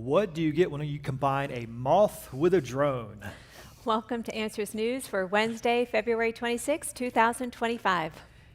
What do you get when you combine a moth with a drone? Welcome to Answers News for Wednesday, February 26, 2025.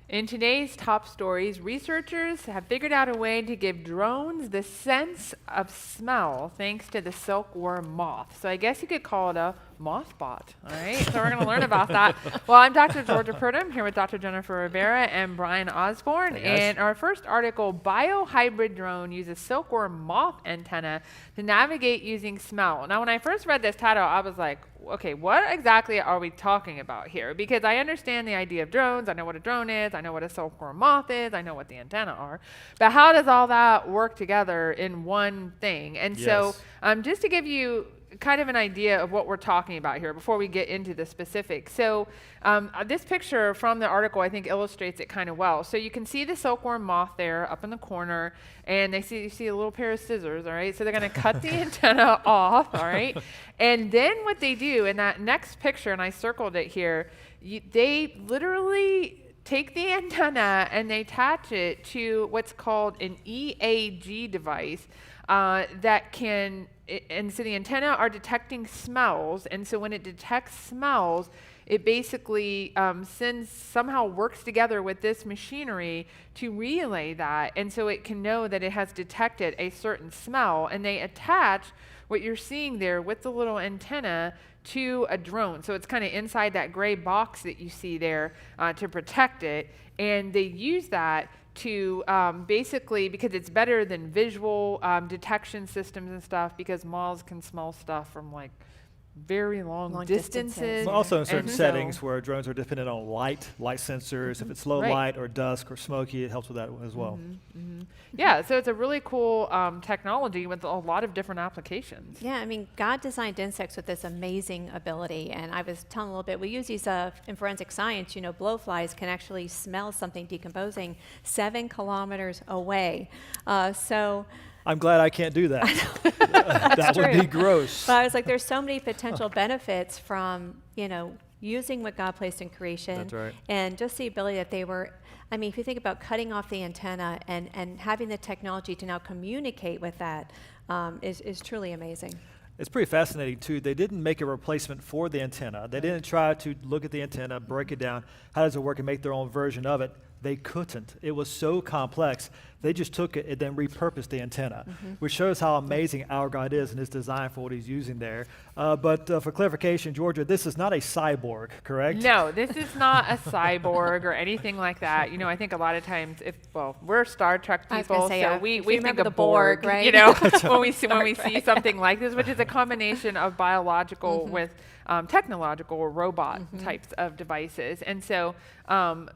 In today's top stories, researchers have figured out a way to give drones the sense of smell thanks to the silkworm moth. So I guess you could call it a moth bot, all right? So we're going to learn about that. Well, I'm Dr. Georgia Purdom here with Dr. Jennifer Rivera and Bryan Osborne. Hey, and our first article, biohybrid drone uses silkworm moth antenna to navigate using smell. Now, when I first read this title, I was like, okay, what exactly are we talking about here? Because I understand the idea of drones. I know what a drone is. I know what a silkworm moth is. I know what the antenna are. But how does all that work together in one thing? And so just to give you kind of an idea of what we're talking about here before we get into the specifics. So this picture from the article, I think, illustrates it kind of well. So you can see the silkworm moth there up in the corner, and you see a little pair of scissors, all right? So they're going to cut the antenna off, all right? And then what they do in that next picture, and I circled it here, they literally take the antenna and they attach it to what's called an EAG device that can, and so the antenna are detecting smells, and so when it detects smells, it basically somehow works together with this machinery to relay that, and so it can know that it has detected a certain smell, and they attach what you're seeing there with the little antenna to a drone. So it's kind of inside that gray box that you see there to protect it, and they use that to basically, because it's better than visual detection systems and stuff, because moths can smell stuff from like very long distances. Well, also in certain settings where drones are dependent on light sensors. If it's low light or dusk or smoky, it helps with that as well. Yeah, so it's a really cool technology with a lot of different applications. Yeah, I mean, God designed insects with this amazing ability, and I was telling a little bit, we use these in forensic science, you know, blowflies can actually smell something decomposing 7 kilometers away. I'm glad I can't do that. That would be gross. But I was like, there's so many potential benefits from, you know, using what God placed in creation. That's right. And just the ability that they were, I mean, if you think about cutting off the antenna and having the technology to now communicate with that is truly amazing. It's pretty fascinating, too. They didn't make a replacement for the antenna. They didn't try to look at the antenna, break it down. How does it work, and make their own version of it? They couldn't. It was so complex. They just took it and then repurposed the antenna, which shows how amazing our God is in his design for what he's using there. But for clarification, Georgia, this is not a cyborg, correct? No, this is not a cyborg or anything like that. You know, I think a lot of times, we're Star Trek people, so we think of Borg, right? You know, when we see something like this, which is a combination of biological with technological or robot types of devices. And so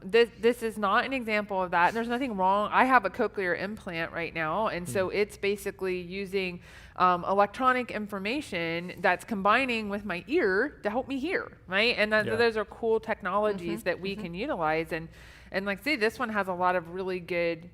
this is not an example of that. And there's nothing wrong. I have a cochlear implant right now, and so it's basically using electronic information that's combining with my ear to help me hear, right? And those are cool technologies that we can utilize. And like say, this one has a lot of really good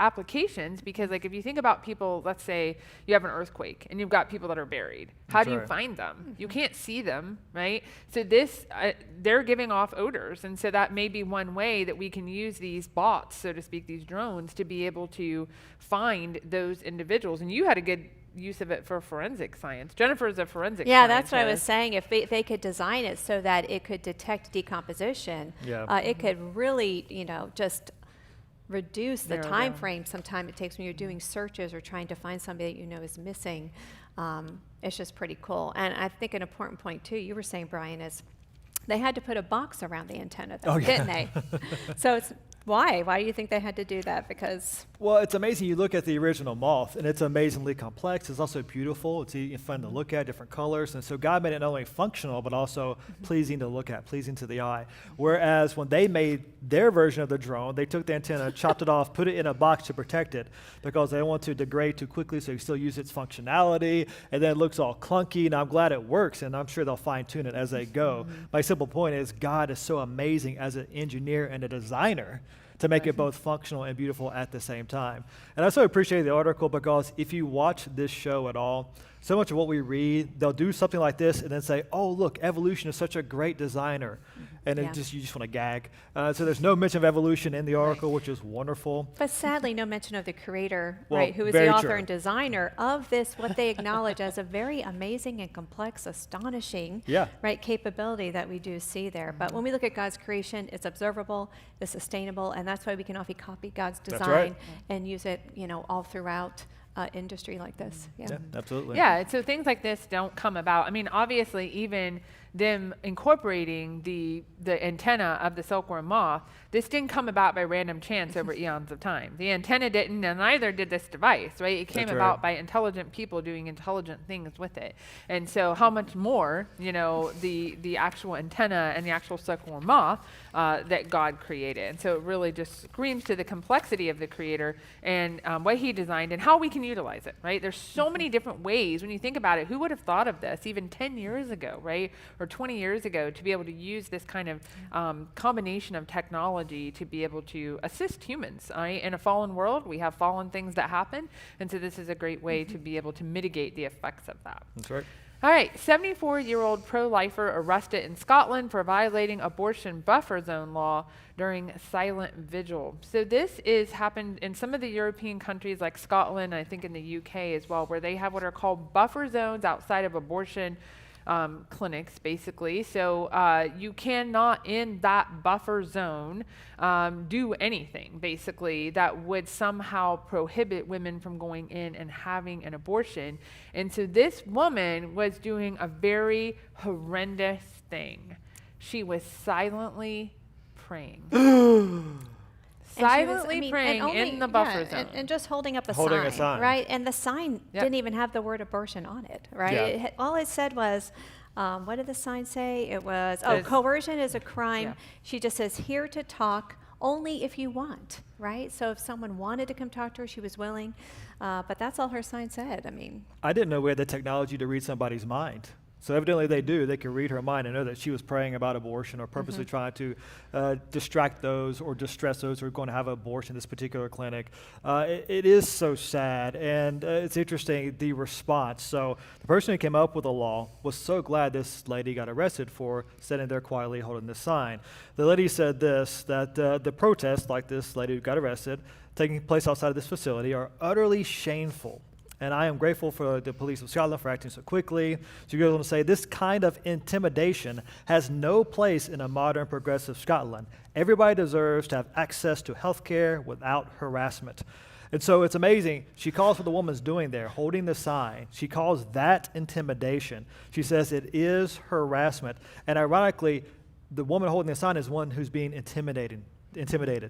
applications, because like if you think about people, let's say you have an earthquake and you've got people that are buried, how do you find them? You can't see them, right? So they're giving off odors, and so that may be one way that we can use these bots, so to speak, these drones, to be able to find those individuals. And you had a good use of it for forensic science. Jennifer's a forensic scientist. Yeah, that's what I was saying. If they could design it so that it could detect decomposition, it could really, you know, just reduce the time frame sometime it takes when you're doing searches or trying to find somebody that you know is missing. It's just pretty cool. And I think an important point too, you were saying, Bryan, is they had to put a box around the antenna though, didn't they? So it's why do you think they had to do that? Because well, it's amazing. You look at the original moth, and it's amazingly complex. It's also beautiful. It's fun to look at, different colors. And so God made it not only functional, but also pleasing to look at, pleasing to the eye. Whereas when they made their version of the drone, they took the antenna, chopped it off, put it in a box to protect it, because they don't want to degrade too quickly, so you still use its functionality, and then it looks all clunky. And I'm glad it works, and I'm sure they'll fine-tune it as they go. My simple point is God is so amazing as an engineer and a designer to make it both functional and beautiful at the same time. And I so appreciate the article because if you watch this show at all, so much of what we read, they'll do something like this and then say, oh, look, evolution is such a great designer. And you just want to gag. So there's no mention of evolution in the article, which is wonderful. But sadly, no mention of the creator, Well, right, who is the author true. and designer of this, what they acknowledge as a very amazing and complex, astonishing, right, capability that we do see there. But when we look at God's creation, it's observable, it's sustainable, and that's why we can often copy God's design and use it, all throughout industry like this. Yeah, absolutely. Yeah, so things like this don't come about. I mean, obviously, even them incorporating the antenna of the silkworm moth, this didn't come about by random chance over eons of time. The antenna didn't, and neither did this device, right? It came about by intelligent people doing intelligent things with it. And so how much more, the actual antenna and the actual silkworm moth that God created. And so it really just screams to the complexity of the creator and what he designed and how we can utilize it, right? There's so many different ways. When you think about it, who would have thought of this even 10 years ago, right? Or 20 years ago, to be able to use this kind of combination of technology to be able to assist humans, right? In a fallen world, we have fallen things that happen. And so this is a great way to be able to mitigate the effects of that. That's right. All right, 74-year-old pro-lifer arrested in Scotland for violating abortion buffer zone law during silent vigil. So this is happened in some of the European countries like Scotland, I think in the UK as well, where they have what are called buffer zones outside of abortion clinics, basically. So you cannot, in that buffer zone, do anything, basically, that would somehow prohibit women from going in and having an abortion. And so this woman was doing a very horrendous thing. She was silently praying. Silently praying in the buffer zone. And just holding up a sign, right? And the sign didn't even have the word abortion on it, right? All it said was, what did the sign say? It was, coercion is a crime. Yeah. She just says, here to talk only if you want, right? So if someone wanted to come talk to her, she was willing. But that's all her sign said. I mean, I didn't know we had the technology to read somebody's mind. So evidently they do. They can read her mind and know that she was praying about abortion or purposely trying to distract those or distress those who are going to have an abortion in this particular clinic. It is so sad, and it's interesting, the response. So the person who came up with the law was so glad this lady got arrested for sitting there quietly holding this sign. The lady said this, that the protests, like this lady who got arrested, taking place outside of this facility are utterly shameful. And I am grateful for the police of Scotland for acting so quickly. So you go on to say, this kind of intimidation has no place in a modern progressive Scotland. Everybody deserves to have access to health care without harassment. And so it's amazing. She calls what the woman's doing there, holding the sign. She calls that intimidation. She says it is harassment. And ironically, the woman holding the sign is one who's being intimidated.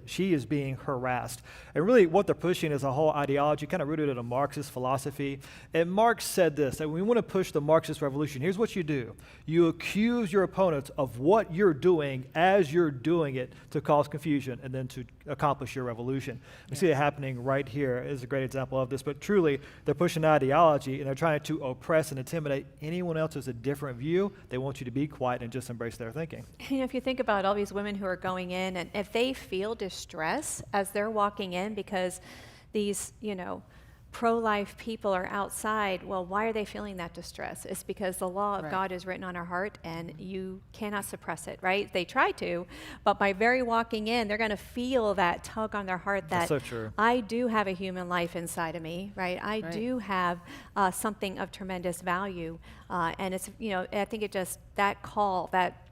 She is being harassed. And really what they're pushing is a whole ideology kind of rooted in a Marxist philosophy. And Marx said this, that when we want to push the Marxist revolution, here's what you do. You accuse your opponents of what you're doing as you're doing it to cause confusion and then to accomplish your revolution. We see it happening right here. Is a great example of this. But truly, they're pushing ideology and they're trying to oppress and intimidate anyone else who has a different view. They want you to be quiet and just embrace their thinking. If you think about all these women who are going in, and if they feel distress as they're walking in because these, pro-life people are outside, well, why are they feeling that distress? It's because the law of God is written on our heart and you cannot suppress it, right? They try to, but by very walking in, they're going to feel that tug on their heart that That's so true. I do have a human life inside of me, right? I do have something of tremendous value. And it's, I think it just, that call, that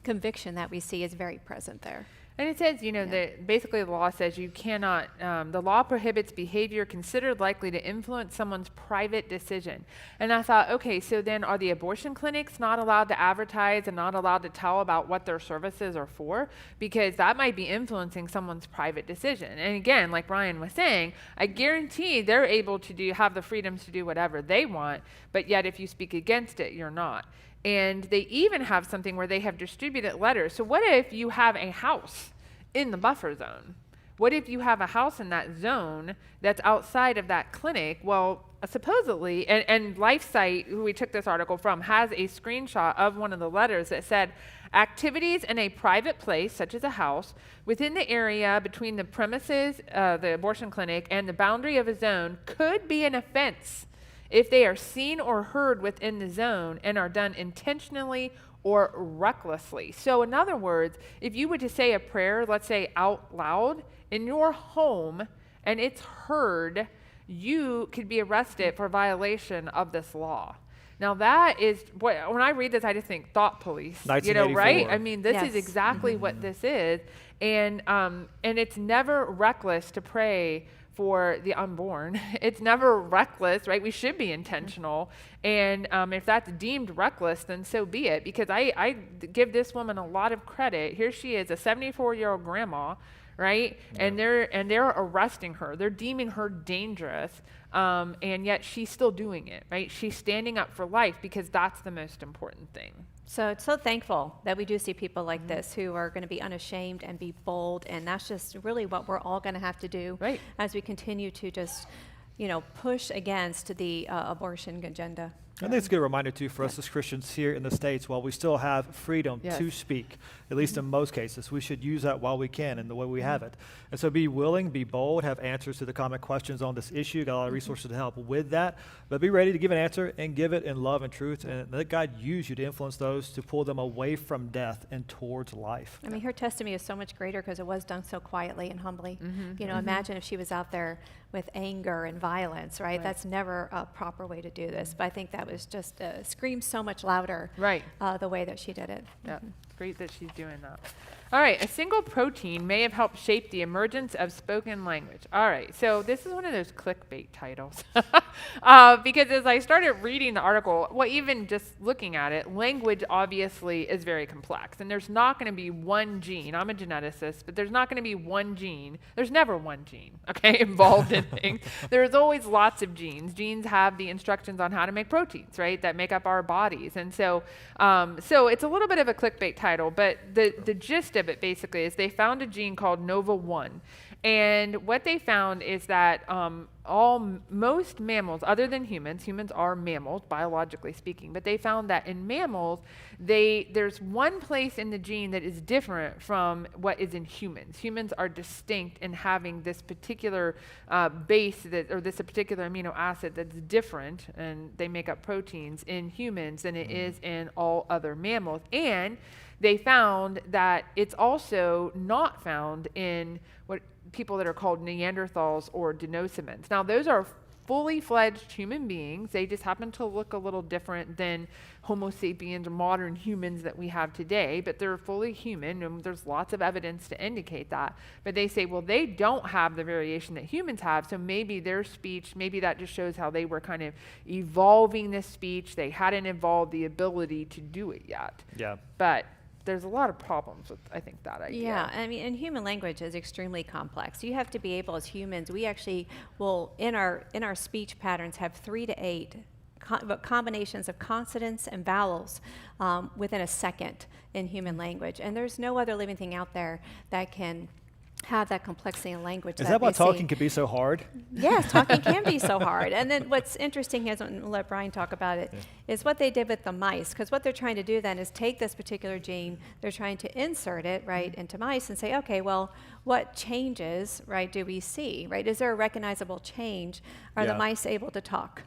conviction that we see is very present there. And it says, that basically the law says you cannot, the law prohibits behavior considered likely to influence someone's private decision. And I thought, okay, so then are the abortion clinics not allowed to advertise and not allowed to tell about what their services are for? Because that might be influencing someone's private decision. And again, like Bryan was saying, I guarantee they're able to have the freedoms to do whatever they want, but yet if you speak against it, you're not. And they even have something where they have distributed letters. So what if you have a house in the buffer zone? What if you have a house in that zone that's outside of that clinic? Well, supposedly, and LifeSite, who we took this article from, has a screenshot of one of the letters that said, Activities in a private place, such as a house, within the area between the premises, the abortion clinic, and the boundary of a zone could be an offense if they are seen or heard within the zone and are done intentionally or recklessly. So in other words, if you were to say a prayer, let's say out loud, in your home, and it's heard, you could be arrested for violation of this law. Now that is when I read this, I just think thought police, right? I mean, this is exactly what this is, and it's never reckless to pray for the unborn. It's never reckless, right? We should be intentional, and if that's deemed reckless, then so be it. Because I give this woman a lot of credit. Here she is, a 74-year-old grandma, right? Yeah. And they're arresting her. They're deeming her dangerous. And yet she's still doing it, right? She's standing up for life because that's the most important thing. So it's so thankful that we do see people like this who are going to be unashamed and be bold, and that's just really what we're all going to have to do as we continue to just, push against the abortion agenda. I think it's a good reminder, too, for us as Christians here in the States, while we still have freedom to speak, at least in most cases, we should use that while we can in the way we have it. And so be willing, be bold, have answers to the common questions on this issue, got a lot of resources to help with that, but be ready to give an answer and give it in love and truth, and let God use you to influence those to pull them away from death and towards life. I mean, her testimony is so much greater because it was done so quietly and humbly. Imagine if she was out there with anger and violence, right? That's never a proper way to do this, but I think that was just screams so much louder, the way that she did it. Yeah, it's great that she's doing that. All right, a single protein may have helped shape the emergence of spoken language. All right, so this is one of those clickbait titles. Because as I started reading the article, even just looking at it, language obviously is very complex. And there's not going to be one gene. I'm a geneticist, but there's not going to be one gene. There's never one gene, involved in things. There's always lots of genes. Genes have the instructions on how to make proteins, right, that make up our bodies. And so it's a little bit of a clickbait title, but the gist of it basically is they found a gene called NOVA1, and what they found is that most mammals, other than humans are mammals biologically speaking, but they found that in mammals there's one place in the gene that is different from what is in humans. Humans are distinct in having this particular base or this particular amino acid that's different, and they make up proteins in humans than it is in all other mammals. And they found that it's also not found in what people that are called Neanderthals or Denisovans. Now, those are fully fledged human beings. They just happen to look a little different than Homo sapiens or modern humans that we have today, but they're fully human, and there's lots of evidence to indicate that. But they say, well, they don't have the variation that humans have, so maybe their speech, maybe that just shows how they were kind of evolving this speech. They hadn't evolved the ability to do it yet. Yeah. But there's a lot of problems with, I think, that idea. Yeah, I mean, and human language is extremely complex. You have to be able, as humans, we actually will, in our speech patterns, have 3 to 8 combinations of consonants and vowels within a second in human language. And there's no other living thing out there that can have that complexity in language. Is that why talking can be so hard? Yes, talking can be so hard. And then what's interesting is, and we'll let Bryan talk about it, is what they did with the mice. Because what they're trying to do then is take this particular gene, they're trying to insert it, into mice and say, okay, well, what changes, do we see, Is there a recognizable change? Are the mice able to talk?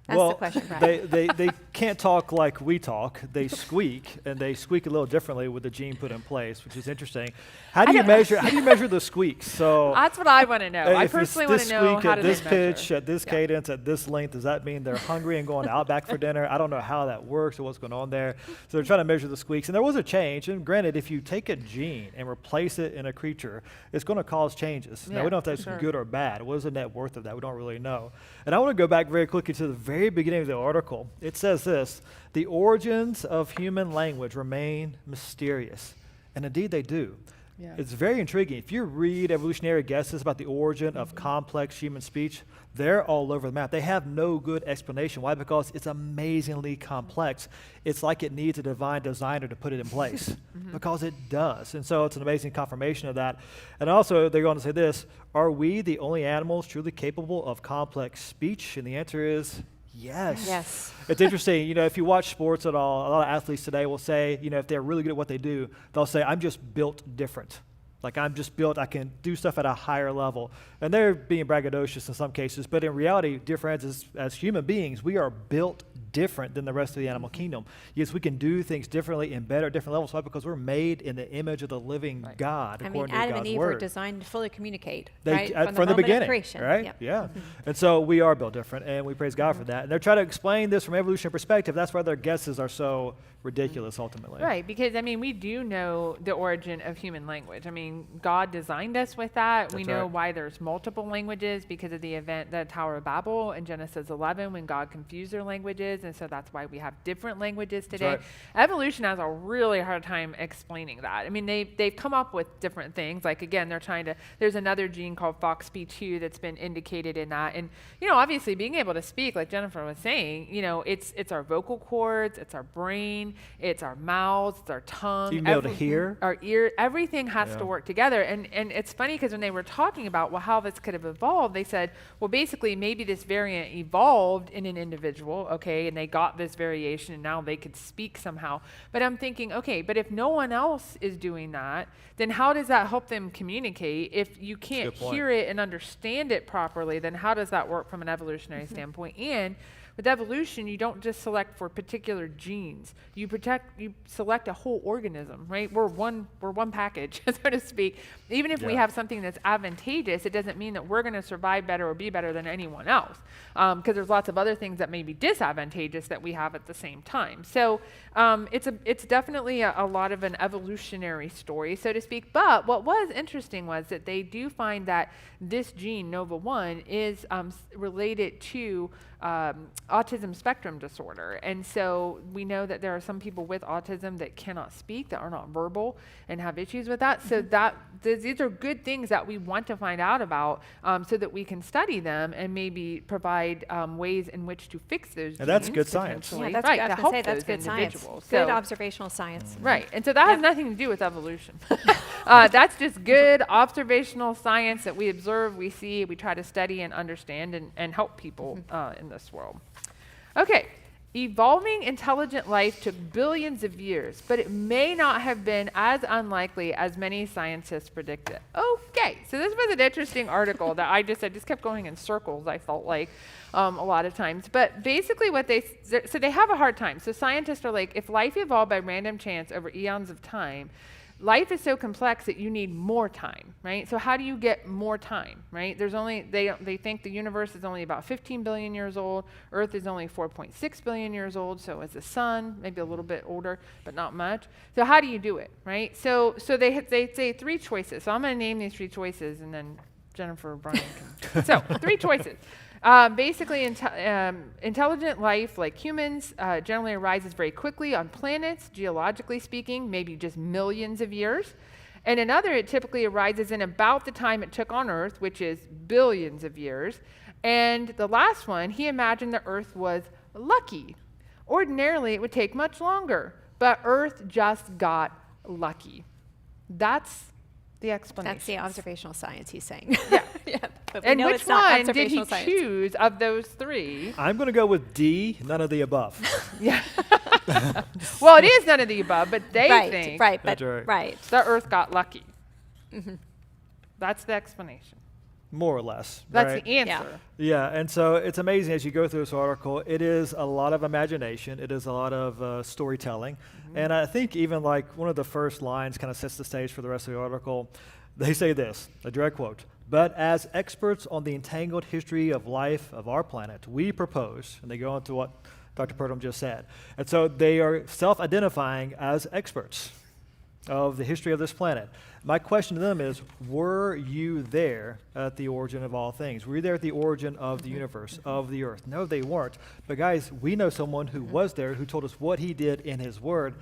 That's the question, Bryan. they can't talk like we talk. They squeak, and they squeak a little differently with the gene put in place, which is interesting. How do you measure the squeaks? So that's what I want to know. I personally want to know how at this pitch, at this cadence, at this length. Does that mean they're hungry and going out back for dinner? I don't know how that works or what's going on there. So they're trying to measure the squeaks, and there was a change. And granted, if you take a gene and replace it in a creature, it's going to cause changes. Now we don't know if that's good or bad. What is the net worth of that? We don't really know. And I want to go back very quickly to the very beginning of the article. It says this: the origins of human language remain mysterious. And indeed they do. Yeah. It's very intriguing. If you read evolutionary guesses about the origin of complex human speech, they're all over the map. They have no good explanation. Why? Because it's amazingly complex. It's like it needs a divine designer to put it in place, because it does. And so it's an amazing confirmation of that. And also, they're going to say this: are we the only animals truly capable of complex speech? And the answer is Yes. Yes. It's interesting, if you watch sports at all, a lot of athletes today will say, if they're really good at what they do, they'll say, I'm just built different. Like, I'm just built, I can do stuff at a higher level. And they're being braggadocious in some cases, but in reality, dear friends, as human beings, we are built different than the rest of the animal kingdom. Yes, we can do things differently and better at different levels. Why? Because we're made in the image of the living God, according to Adam God's and Eve word. were designed to fully communicate, They, right? from the moment beginning, of creation. right? Yep. Yeah. And so we are built different, and we praise God for that. And they're trying to explain this from an evolutionary perspective. That's why their guesses are so ridiculous, ultimately. Right, because we do know the origin of human language. God designed us with that. We know why there's multiple languages because of the event, the Tower of Babel in Genesis 11, when God confused their languages, and so that's why we have different languages today. Right. Evolution has a really hard time explaining that. They've come up with different things. Like, again, there's another gene called FOXP2 that's been indicated in that. And, obviously being able to speak, like Jennifer was saying, it's our vocal cords, it's our brain, it's our mouths, it's our tongue. So you can be able to hear. Our ear, everything has to work together. And it's funny because when they were talking about, how this could have evolved, they said, well, basically maybe this variant evolved in an individual, okay, and they got this variation and now they could speak somehow. But I'm thinking, okay, but if no one else is doing that, then how does that help them communicate? If you can't hear it and understand it properly, then how does that work from an evolutionary standpoint? And with evolution, you don't just select for particular genes. You select a whole organism, right? We're one package, so to speak. Even if we have something that's advantageous, it doesn't mean that we're going to survive better or be better than anyone else, because there's lots of other things that may be disadvantageous that we have at the same time. So it's definitely a lot of an evolutionary story, so to speak. But what was interesting was that they do find that this gene, NOVA1, is related to autism spectrum disorder. And so we know that there are some people with autism that cannot speak, that are not verbal, and have issues with that. So these are good things that we want to find out about, so that we can study them and maybe provide ways in which to fix those And that's good science. Yeah, that's, right, I was to gonna help say, that's those good science. individuals. Good So- observational science. Right, and so that has nothing to do with evolution. That's just good observational science that we observe, we see, we try to study and understand and help people in this world. Okay, evolving intelligent life took billions of years, but it may not have been as unlikely as many scientists predicted. Okay, so this was an interesting article that I just kept going in circles, I felt like, a lot of times. But basically so they have a hard time. So scientists are like, if life evolved by random chance over eons of time, life is so complex that you need more time, right? So how do you get more time, right? They think the universe is only about 15 billion years old. Earth is only 4.6 billion years old. So is the sun, maybe a little bit older, but not much. So how do you do it, right? So they say three choices. So I'm going to name these three choices, and then Jennifer or Bryan can. So 3 choices. Basically, intelligent life, like humans, generally arises very quickly on planets, geologically speaking, maybe just millions of years. And another, it typically arises in about the time it took on Earth, which is billions of years. And the last one, he imagined the Earth was lucky. Ordinarily, it would take much longer, but Earth just got lucky. That's the explanation. That's the observational science he's saying. Yeah. Yeah, but we And know which it's not one did he observational science. choose of those 3? I'm going to go with D, none of the above. Yeah. Well, it is none of the above, but they think Right, That's but right. right. the Earth got lucky. That's the explanation. More or less. That's right? the answer. Yeah, and so it's amazing as you go through this article. It is a lot of imagination. It is a lot of storytelling. And I think even like one of the first lines kind of sets the stage for the rest of the article. They say this, a direct quote, "But as experts on the entangled history of life of our planet, we propose," and they go on to what Dr. Purdom just said. And so they are self-identifying as experts of the history of this planet. My question to them is, were you there at the origin of all things? Were you there at the origin of the universe, of the earth? No, they weren't. But guys, we know someone who was there, who told us what he did in his word.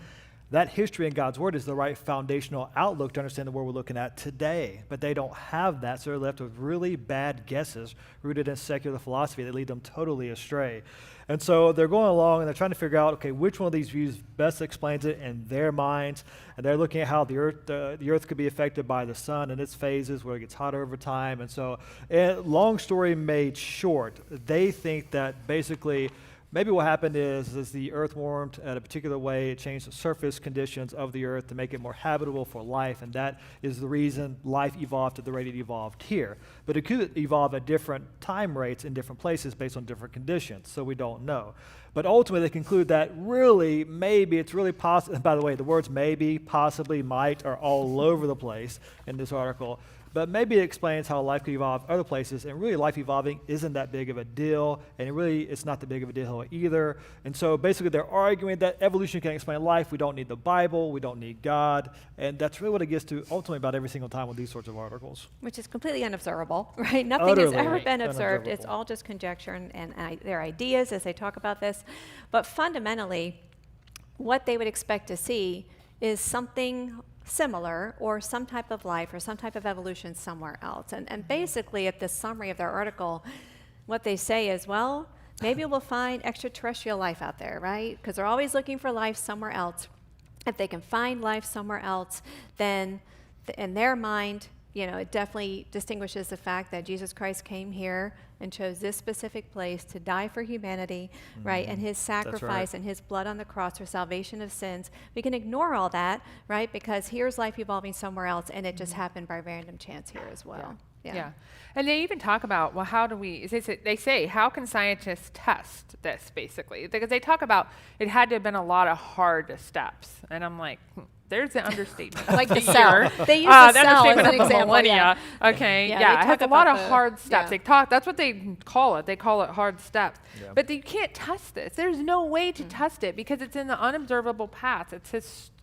that history in God's Word is the right foundational outlook to understand the world we're looking at today. But they don't have that, so they're left with really bad guesses rooted in secular philosophy that lead them totally astray. And so they're going along and they're trying to figure out, okay, which one of these views best explains it in their minds. And they're looking at how the earth could be affected by the sun and its phases, where it gets hotter over time. And so, long story made short, they think that basically maybe what happened is the earth warmed at a particular way. It changed the surface conditions of the earth to make it more habitable for life, and that is the reason life evolved at the rate it evolved here. But it could evolve at different time rates in different places based on different conditions, so we don't know. But ultimately, they conclude that really, maybe, it's really possible. By the way, the words maybe, possibly, might are all over the place in this article. But maybe it explains how life could evolve other places, and really life evolving isn't that big of a deal, and it's not that big of a deal either. And so basically they're arguing that evolution can explain life. We don't need the Bible, we don't need God, and that's really what it gets to ultimately about every single time with these sorts of articles. Which is completely unobservable, right? Nothing Utterly has ever been observed. It's unobservable. all just conjecture and their ideas as they talk about this. But fundamentally, what they would expect to see is something similar or some type of life or some type of evolution somewhere else. And basically, at the summary of their article, what they say is, well, maybe we'll find extraterrestrial life out there, right? Because they're always looking for life somewhere else. If they can find life somewhere else, then in their mind, it definitely distinguishes the fact that Jesus Christ came here and chose this specific place to die for humanity, right? And his sacrifice and his blood on the cross for salvation of sins. We can ignore all that, right? Because here's life evolving somewhere else, and it just happened by random chance here as well. Yeah. And they even talk about, well, how do we, they say, how can scientists test this, basically? Because they talk about it had to have been a lot of hard steps. And I'm like, there's the understatement. Like the cell. They use the cell as an example. Millennia. Okay, it has a lot of hard steps. That's what they call it. They call it hard steps. Yeah. But you can't test this. There's no way to test it because it's in the unobservable past.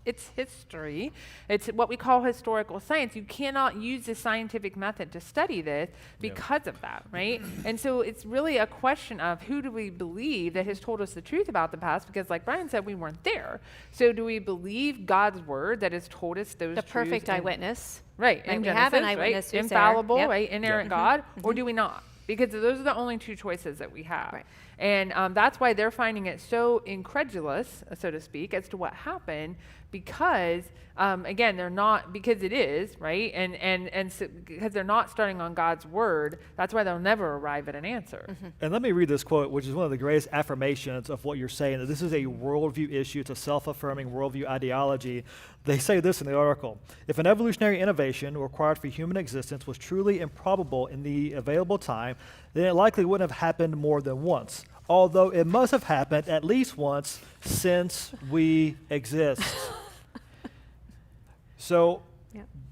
It's history. It's what we call historical science. You cannot use the scientific method to study this because of that, right? And so it's really a question of who do we believe that has told us the truth about the past? Because like Bryan said, we weren't there. So do we believe God's word that has told us those truths? The perfect eyewitness. Right. And we Genesis, have an eyewitness who's infallible, there. right? Inerrant God. Or do we not? Because those are the only two choices that we have. Right. And that's why they're finding it so incredulous, so to speak, as to what happened, because, again, they're not, because it is, right? And so, because they're not starting on God's word, that's why they'll never arrive at an answer. And let me read this quote, which is one of the greatest affirmations of what you're saying, that this is a worldview issue. It's a self-affirming worldview ideology. They say this in the article: if an evolutionary innovation required for human existence was truly improbable in the available time, then it likely wouldn't have happened more than once, although it must have happened at least once since we exist. So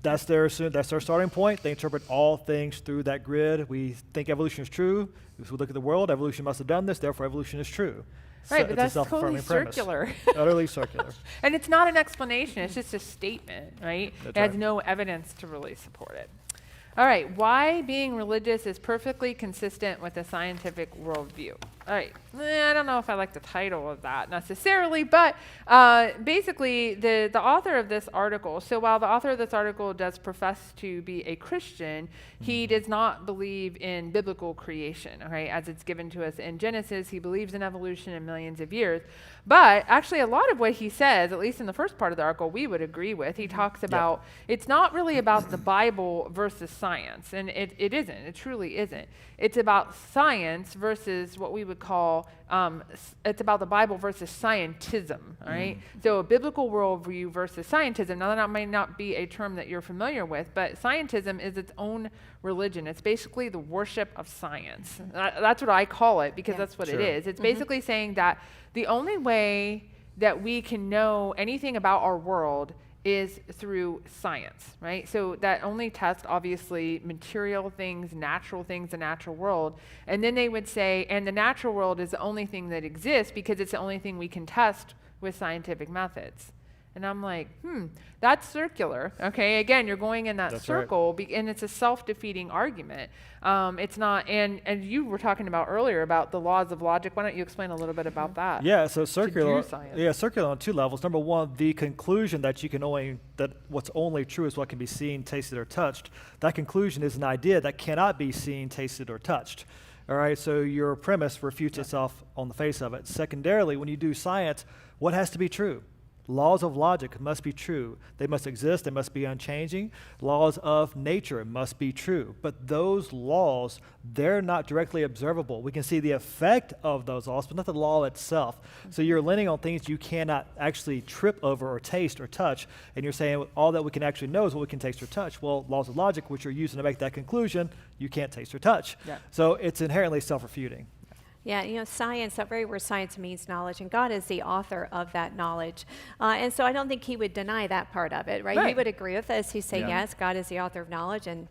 that's their starting point. They interpret all things through that grid. We think evolution is true. If we look at the world, evolution must have done this, therefore evolution is true. Right, So but it's that's a self-affirming totally premise. circular. Utterly circular. And it's not an explanation, it's just a statement, right? That's It has right. no evidence to really support it. All right, why being religious is perfectly consistent with a scientific worldview. All right, I don't know if I like the title of that necessarily, but basically the author of this article, so while the author of this article does profess to be a Christian, he does not believe in biblical creation, all right, as it's given to us in Genesis. He believes in evolution in millions of years. But actually a lot of what he says, at least in the first part of the article, we would agree with. He talks about, it's not really about the Bible versus science, and it isn't, it truly isn't. It's about science versus what we would call, it's about the Bible versus scientism, all right? So a biblical worldview versus scientism. Now that might not be a term that you're familiar with, but scientism is its own religion. It's basically the worship of science. That's what I call it, because that's what it is. It's basically saying that the only way that we can know anything about our world is through science, right? So that only tests, obviously, material things, the natural world. And then they would say, and the natural world is the only thing that exists because it's the only thing we can test with scientific methods. And I'm like, that's circular. Okay, again, you're going in that circle, and it's a self-defeating argument. It's not, and you were talking about earlier about the laws of logic. Why don't you explain a little bit about that? Yeah, so circular. Science. Yeah, circular on two levels. Number one, the conclusion that what's only true is what can be seen, tasted, or touched. That conclusion is an idea that cannot be seen, tasted, or touched. All right, so your premise refutes itself on the face of it. Secondarily, when you do science, what has to be true? Laws of logic must be true. They must exist. They must be unchanging. Laws of nature must be true. But those laws, they're not directly observable. We can see the effect of those laws, but not the law itself. So you're leaning on things you cannot actually trip over or taste or touch, and you're saying all that we can actually know is what we can taste or touch. Well, laws of logic, which you're using to make that conclusion, you can't taste or touch. Yeah. So it's inherently self-refuting. Yeah, science, that very word science means knowledge, and God is the author of that knowledge. And so I don't think he would deny that part of it, right? He would agree with us. He'd say, yes, God is the author of knowledge, and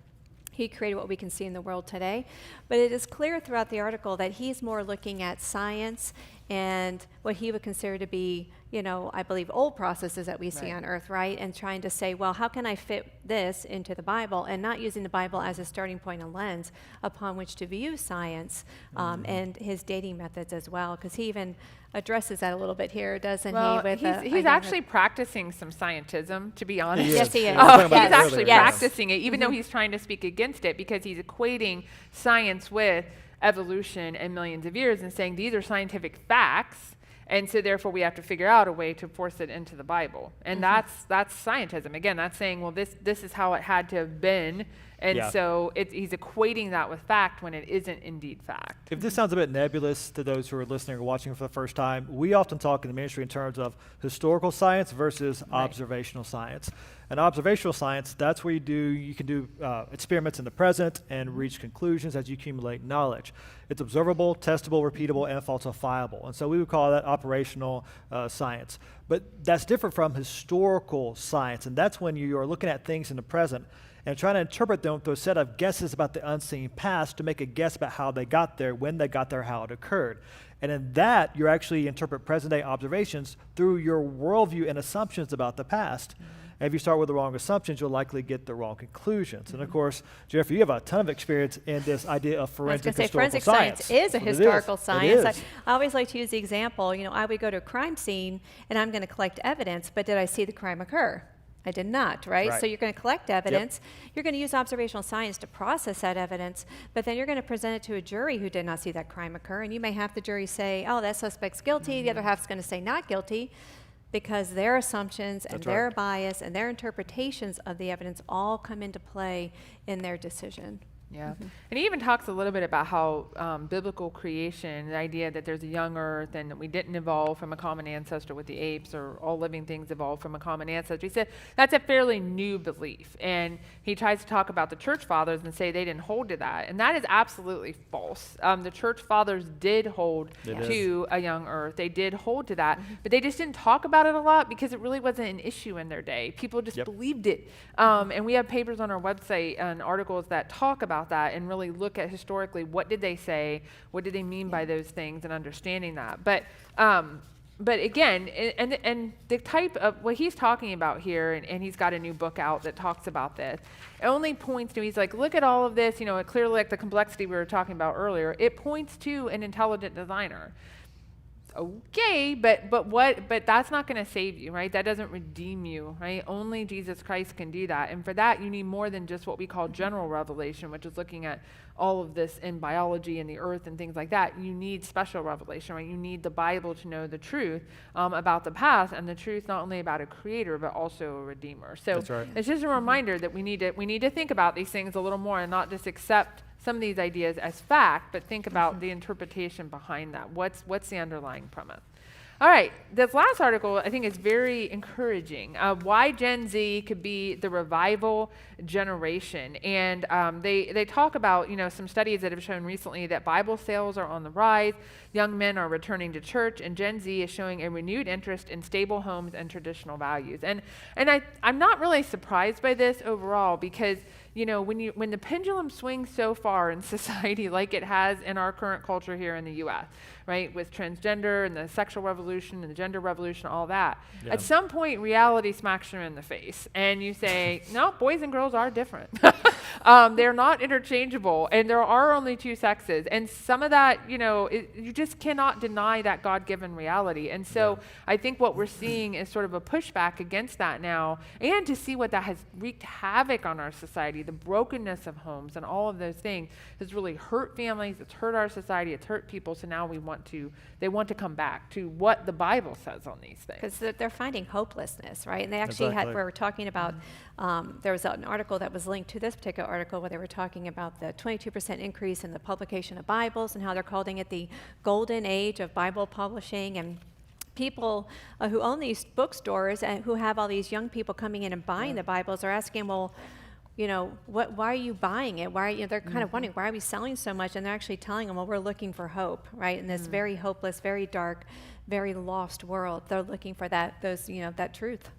he created what we can see in the world today. But it is clear throughout the article that he's more looking at science and what he would consider to be, I believe, old processes that we see on Earth, right? And trying to say, well, how can I fit this into the Bible, and not using the Bible as a starting point and lens upon which to view science and his dating methods as well, because he even addresses that a little bit here, doesn't he? He's actually practicing some scientism, to be honest. Yes, he is. He's actually practicing it, even though he's trying to speak against it, because he's equating science with evolution and millions of years and saying these are scientific facts, and so therefore we have to figure out a way to force it into the Bible. And that's scientism. Again, that's saying, well, this is how it had to have been. And so he's equating that with fact when it isn't indeed fact. If this sounds a bit nebulous to those who are listening or watching for the first time, we often talk in the ministry in terms of historical science versus observational science. And observational science, that's where you can do experiments in the present and reach conclusions as you accumulate knowledge. It's observable, testable, repeatable, and falsifiable. And so we would call that operational science. But that's different from historical science, and that's when you are looking at things in the present and trying to interpret them through a set of guesses about the unseen past to make a guess about how they got there, when they got there, how it occurred. And in that, you actually interpret present-day observations through your worldview and assumptions about the past. And if you start with the wrong assumptions, you'll likely get the wrong conclusions. And of course, Jeffrey, you have a ton of experience in this idea of forensic historical science. Forensic science is a historical science. I always like to use the example, I would go to a crime scene and I'm going to collect evidence, but did I see the crime occur? I did not, right? So you're going to collect evidence. You're going to use observational science to process that evidence, but then you're going to present it to a jury who did not see that crime occur, and you may have the jury say, oh, that suspect's guilty. The other half's going to say not guilty, because their assumptions and their bias and their interpretations of the evidence all come into play in their decision. Yeah. And he even talks a little bit about how biblical creation, the idea that there's a young earth and that we didn't evolve from a common ancestor with the apes, or all living things evolved from a common ancestor. He said that's a fairly new belief. And he tries to talk about the church fathers and say they didn't hold to that. And that is absolutely false. The church fathers did hold to a young earth. They did hold to that. But they just didn't talk about it a lot because it really wasn't an issue in their day. People just believed it. And we have papers on our website and articles that talk about that and really look at historically what did they say, what did they mean by those things, and understanding that. But again, and the type of what he's talking about here, and he's got a new book out that talks about this, it only points to, he's like, look at all of this, it clearly, like the complexity we were talking about earlier, it points to an intelligent designer. Okay, but that's not going to save you, right? That doesn't redeem you, right? Only Jesus Christ can do that. And for that, you need more than just what we call general revelation, which is looking at all of this in biology and the earth and things like that. You need special revelation, right? You need the Bible to know the truth about the past, and the truth not only about a creator, but also a redeemer. So it's just a reminder that we need to think about these things a little more and not just accept some of these ideas as fact, but think about the interpretation behind that. What's the underlying premise? All right, this last article I think is very encouraging. Why Gen Z could be the revival generation, and they talk about some studies that have shown recently that Bible sales are on the rise, young men are returning to church, and Gen Z is showing a renewed interest in stable homes and traditional values. And I'm not really surprised by this overall, because when the pendulum swings so far in society like it has in our current culture here in the U.S., right, with transgender and the sexual revolution and the gender revolution, all that, at some point reality smacks you in the face and you say, no, boys and girls are different. They're not interchangeable, and there are only two sexes. And some of that, you just cannot deny that God-given reality. And so I think what we're seeing is sort of a pushback against that now, and to see what that has wreaked havoc on our society, the brokenness of homes and all of those things has really hurt families, it's hurt our society, it's hurt people. So now they want to come back to what the Bible says on these things. Because they're finding hopelessness, right? And they actually we were talking about, there was an article that was linked to this particular article where they were talking about the 22% increase in the publication of Bibles and how they're calling it the golden age of Bible publishing. And people who own these bookstores and who have all these young people coming in and buying the Bibles are asking, well, why are you buying it? Why are they're kind of wondering, why are we selling so much? And they're actually telling them, well, we're looking for hope, right? In this very hopeless, very dark, very lost world. They're looking for that truth.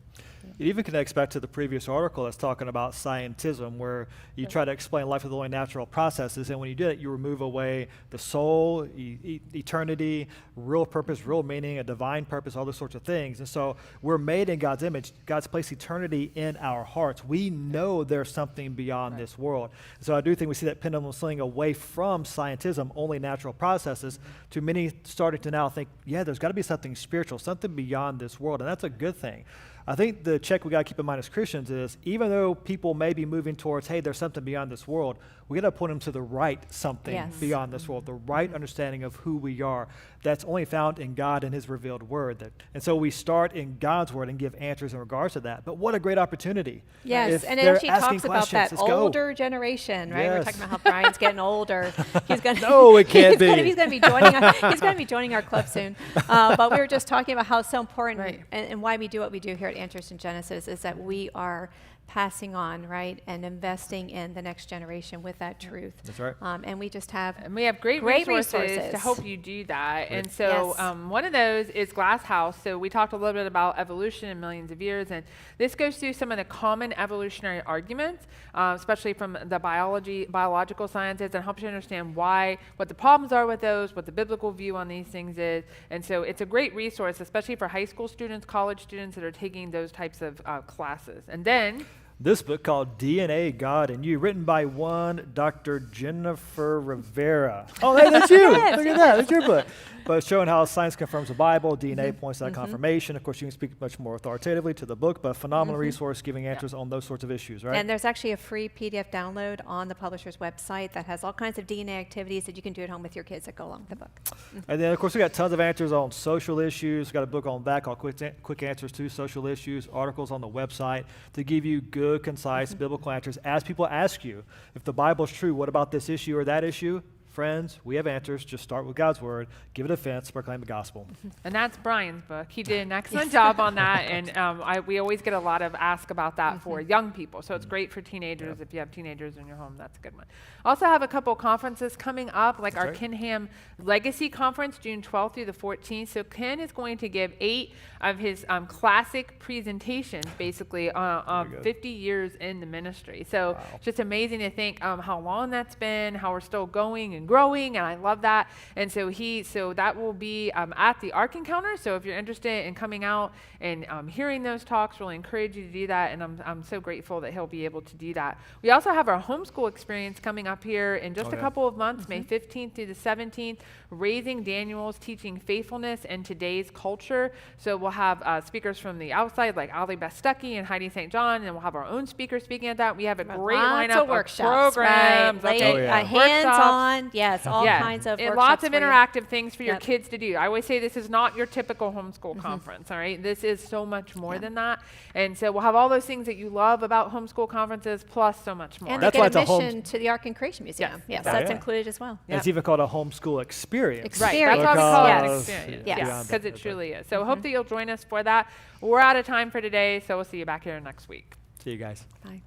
It even connects back to the previous article that's talking about scientism, where you try to explain life with only natural processes, and when you do that, you remove away the soul, eternity, real purpose, real meaning, a divine purpose, all those sorts of things. And so we're made in God's image. God's placed eternity in our hearts. We know there's something beyond this world. So I do think we see that pendulum swing away from scientism, only natural processes, to many starting to now think, there's got to be something spiritual, something beyond this world, and that's a good thing. I think the check we got to keep in mind as Christians is, even though people may be moving towards, hey, there's something beyond this world, we got to point them to the right something beyond this world, the right understanding of who we are. That's only found in God and His revealed Word. And so we start in God's Word and give answers in regards to that. But what a great opportunity! Yes, and it actually talks about that older generation, right? We're talking about how Brian's getting older. He's going. No, it can't be. He's going to be joining. He's going to be joining our club soon. But we were just talking about how so important and why we do what we do here at Answers in Genesis is that we are passing on, right, and investing in the next generation with that truth. That's right. And we just have great resources to help you do that. Right. And so one of those is Glass House. So we talked a little bit about evolution in millions of years, and this goes through some of the common evolutionary arguments, especially from the biological sciences, and helps you understand what the problems are with those, what the biblical view on these things is. And so it's a great resource, especially for high school students, college students that are taking those types of classes. And then this book called DNA, God and You, written by one Dr. Jennifer Rivera. Oh, hey, that's you. Look at that. That's your book. But showing how science confirms the Bible, DNA points to that confirmation. Of course, you can speak much more authoritatively to the book, but phenomenal resource giving answers on those sorts of issues, right? And there's actually a free PDF download on the publisher's website that has all kinds of DNA activities that you can do at home with your kids that go along with the book. And then, of course, we got tons of answers on social issues. We've got a book on that called Quick Answers to Social Issues, articles on the website to give you good, concise, biblical answers. As people ask you, if the Bible's true, what about this issue or that issue? Friends, we have answers. Just start with God's Word, give it a defense, proclaim the gospel. And that's Brian's book. He did an excellent job on that, and we always get a lot of ask about that for young people. So it's great for teenagers. If you have teenagers in your home, that's a good one. Also have a couple conferences coming up, like our Kinham Legacy Conference, June 12th through the 14th. So Ken is going to give 8 of his classic presentations, basically, of 50 years in the ministry. So it's just amazing to think how long that's been, how we're still going and growing, and I love that. And so that will be at the Ark Encounter. So if you're interested in coming out and hearing those talks, really encourage you to do that. And I'm so grateful that he'll be able to do that. We also have our homeschool experience coming up here in just a couple of months, May 15th through the 17th, Raising Daniels, Teaching Faithfulness in Today's Culture. So we'll have speakers from the outside, like Ali Bestucky and Heidi St. John, and we'll have our own speakers speaking at that. We have a great lineup of workshops, programs, hands-on, all kinds of and workshops, lots of interactive things for your kids to do. I always say this is not your typical homeschool conference, all right? This is so much more than that. And so we'll have all those things that you love about homeschool conferences, plus so much more. And they get admission to the Ark and Creation Museum. Yes, that's included as well. It's even called a homeschool experience. Right, that's why we call it an experience. Yes, because it truly is. So hope that you'll join us for that. We're out of time for today, so we'll see you back here next week. See you guys. Bye.